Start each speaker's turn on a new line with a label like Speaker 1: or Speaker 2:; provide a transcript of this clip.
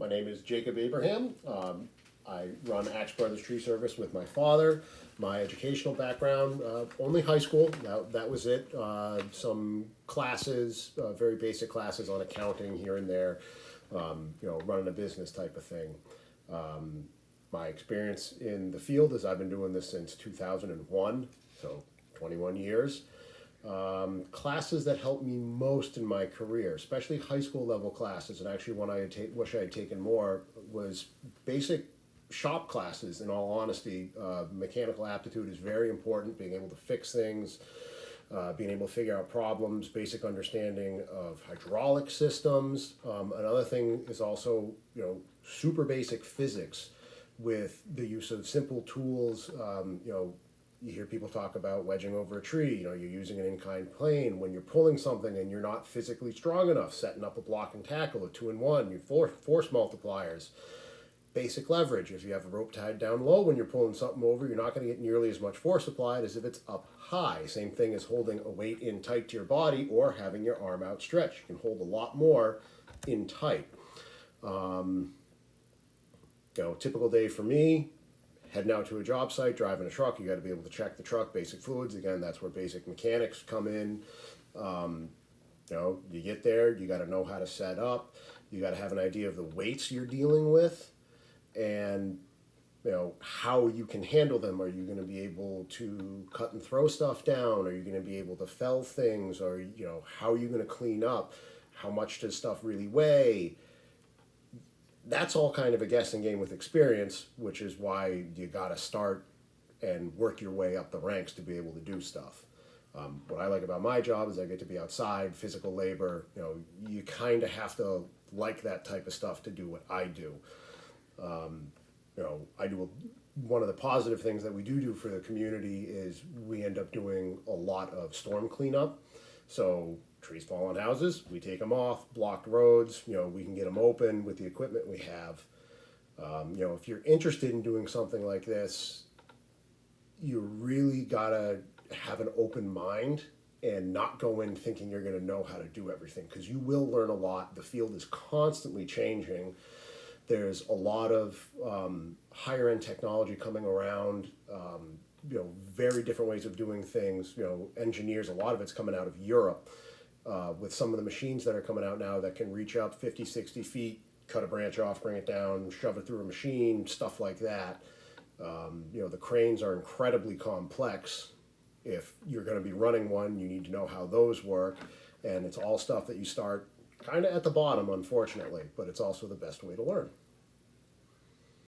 Speaker 1: My name is Jacob Abraham. I run Axe Brothers Tree Service with my father. My educational background, only high school, that was it. Some classes, very basic classes on accounting here and there, running a business type of thing. My experience in the field is I've been doing this since 2001, so 21 years. Classes that helped me most in my career, especially high school level classes, and actually one wish I had taken more, was basic shop classes. In all honesty, mechanical aptitude is very important. Being able to fix things, being able to figure out problems, basic understanding of hydraulic systems. Another thing is also super basic physics with the use of simple tools. You hear people talk about wedging over a tree. You're using an inclined plane. When you're pulling something and you're not physically strong enough, setting up a block and tackle, a 2-in-1, your force multipliers, basic leverage. If you have a rope tied down low when you're pulling something over, you're not going to get nearly as much force applied as if it's up high. Same thing as holding a weight in tight to your body or having your arm outstretched. You can hold a lot more in tight. Typical day for me, heading out to a job site, driving a truck, you got to be able to check the truck, basic fluids. Again, that's where basic mechanics come in. You get there, you got to know how to set up. You got to have an idea of the weights you're dealing with, and how you can handle them. Are you going to be able to cut and throw stuff down? Are you going to be able to fell things? Or how are you going to clean up? How much does stuff really weigh? That's all kind of a guessing game with experience, which is why you got to start and work your way up the ranks to be able to do stuff. What I like about my job is I get to be outside, physical labor. You kind of have to like that type of stuff to do what I do. One of the positive things that we do for the community is we end up doing a lot of storm cleanup. So trees fall on houses, we take them off, blocked roads, we can get them open with the equipment we have. If you're interested in doing something like this, you really gotta have an open mind and not go in thinking you're gonna know how to do everything, because you will learn a lot. The field is constantly changing. There's a lot of higher end technology coming around, very different ways of doing things. Engineers, a lot of it's coming out of Europe. With some of the machines that are coming out now that can reach up 50, 60 feet, cut a branch off, bring it down, shove it through a machine, stuff like that. The cranes are incredibly complex. If you're going to be running one, you need to know how those work. And it's all stuff that you start kind of at the bottom, unfortunately, but it's also the best way to learn.